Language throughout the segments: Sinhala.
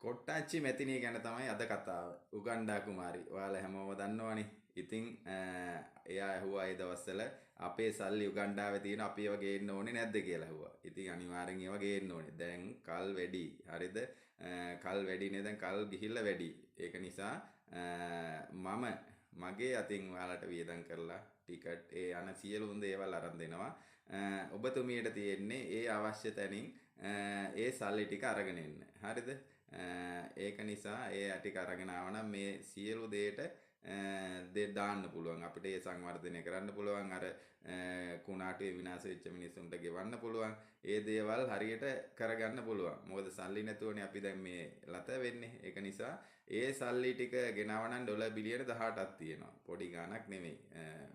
කොට්ටාච්චි මැතිනිය ගැන තමයි අද කතාව. උගන්ඩා කුමාරි. ඔයාලා හැමෝම දන්නවනේ. ඉතින් එයා ඇහුවා ඒ දවස්වල අපේ සල්ලි උගන්ඩාවේ තියෙන අපි ඒවා ගේන්න ඕනේ නැද්ද කියලා ඇහුවා. ඉතින් අනිවාර්යෙන් ඒවා ගේන්න ඕනේ. දැන් කල් වැඩි. හරිද? කල් වැඩි නේ දැන් කල් ගිහිල්ලා වැඩි. ඒක නිසා මගේ අතින් ඔයාලට වියදම් කරලා ටිකට් ඒ යන සියලුම දේවල් අරන් දෙනවා. ඔබතුමියට තියෙන්නේ ඒ අවශ්‍ය තැනින් ඒ සල්ලි ටික අරගෙන එන්න. හරිද? ඒක නිසා ඒ ටික අරගෙන ආවනම් මේ සියලු දේට දාන්න පුළුවන්. අපිට ඒ සංවර්ධනය කරන්න පුළුවන්. අර කුණාටුවේ විනාශ වෙච්ච මිනිස්සුන්ට ගෙවන්න පුළුවන්. ඒ දේවල් හරියට කරගන්න පුළුවන්. මොකද සල්ලි නැතුවනේ අපි දැන් මේ ලත වෙන්නේ. ඒක නිසා ඒ සල්ලි ටික ගෙනවනම් ඩොලර් බිලියන 18ක් තියෙනවා. පොඩි ගාණක් නෙමෙයි.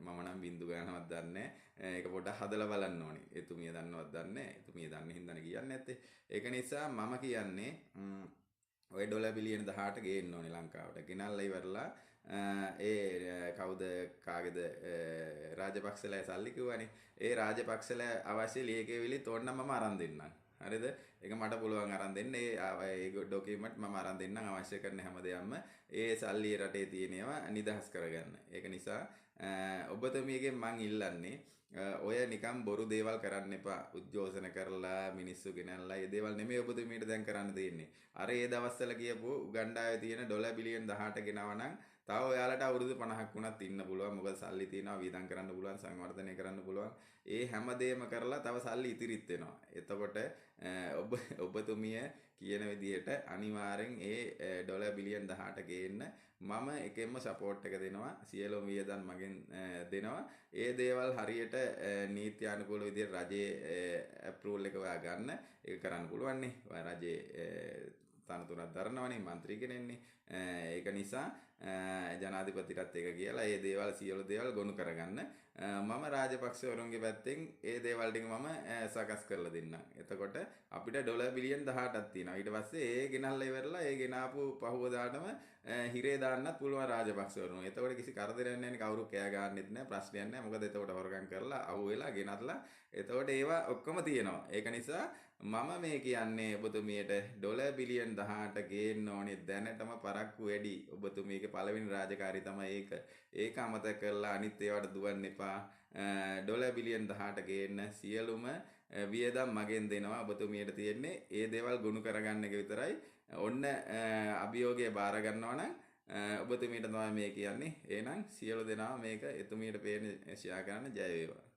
මම නම් බින්දු ගාණවත් දන්නේ නැහැ. ඒක පොඩ්ඩක් හදලා බලන්න ඕනේ. එතුමිය දන්නවත් දන්නේ නැහැ. එතුමිය දන්නේ හින්දානේ කියන්නේ නැත්තේ. ඒක නිසා මම කියන්නේ ඔය ඩොලර් බිලියන 18 ගේන්න ඕනේ ලංකාවට. ගෙනල්ලා ඉවරලා ඒ කවුද කාගේද රාජපක්ෂලා සල්ලි කිව්වනේ. ඒ රාජපක්ෂලා අවශ්‍ය ලියකෙවිලිත් ඕන්න මම අරන් දෙන්නම්. හරිද? ඒක මට පුළුවන් අරන් දෙන්න. ඒ ඩොකියුමන්ට් මම අරන් දෙන්නම් අවශ්‍ය කරන හැම දෙයක්ම ඒ සල්ලි රටේ තියෙනවා නිදහස් කරගන්න. ඒක නිසා ඔබතුමියගෙන් මං ඉල්ලන්නේ ඔය නිකම් බොරු දේවල් කරන්න එපා. උද්ඝෝෂණ කරලා මිනිස්සු ගෙනල්ලා ඒ දේවල් නෙමෙයි ඔබතුමියට දැන් කරන්න තියෙන්නේ. අර ඒ දවස්වල කියපු උගන්ඩාවේ තියෙන ඩොලර් බිලියන 18 ගෙනවනම් තව ඔයාලට අවුරුදු 50ක් වුණත් ඉන්න පුළුවන්. මොකද සල්ලි තියෙනවා වියදම් කරන්න පුළුවන්, සංවර්ධනය කරන්න පුළුවන්. ඒ හැමදේම කරලා තව සල්ලි ඉතිරිත් වෙනවා. එතකොට ඔබතුමිය කියන විදිහට අනිවාර්යෙන් ඒ ඩොලර් බිලියන 18 ගේන්න මම එකෙන්ම සපෝට් එක දෙනවා. සියලුම වියදම් මගෙන් දෙනවා. ඒ දේවල් හරියට නීත්‍යානුකූල විදිහට රජයේ ඇප්‍රූවල් එක ඔයා ගන්න. ඒක කරන්න පුළුවන් නේ. ඔයා රජයේ තනතුරක් දරනවනේ മന്ത്രി කෙනෙන්නේ. ඒක නිසා ජනාධිපතිටත් ඒක කියලා ඒ දේවල් සියලු දේවල් ගොනු කරගන්න. මම රාජපක්ෂවරුන්ගේ පැත්තෙන් ඒ දේවල් ටික මම සකස් කරලා දෙන්නම්. එතකොට අපිට ඩොලර් බිලියන 18ක් තියෙනවා. ඊට පස්සේ ඒ ගෙනල්ලා ඉවරලා ඒ ගෙනාපු පහුවදාටම හිරේ දාන්නත් පුළුවන් රාජපක්ෂවරුන්. එතකොට කිසි කරදරයක් නැහැ නේ. කවුරු කෑ ගන්නෙත් නැහැ, ප්‍රශ්නයක් නැහැ. මොකද එතකොට හොරගම් කරලා අහුවෙලා ගෙනත්ලා එතකොට ඒවා ඔක්කොම තියෙනවා. ඒක නිසා මම මේ කියන්නේ ඔබතුමියට ඩොලර් බිලියන 18 ගේන්න ඕනේ දැනටම පරක්කු වැඩි. ඔබතුමියගේ පළවෙනි රාජකාරී තමයි ඒක. ඒක අමතක කරලා අනිත් ඒවාට දුවන්න එපා. ඩොලර් බිලියන 18 ගේන්න සියලුම වියදම් මගෙන් දෙනවා. ඔබතුමියට තියෙන්නේ ඒ දේවල් ගොනු කරගන්න එක විතරයි. ඔන්න අභියෝගය බාර ගන්නවා නම් ඔබතුමියට තමයි මේ කියන්නේ. එහෙනම් සියලු දෙනා මේක එතුමියට පේන ෂෙයා කරන්න ජය වේවා.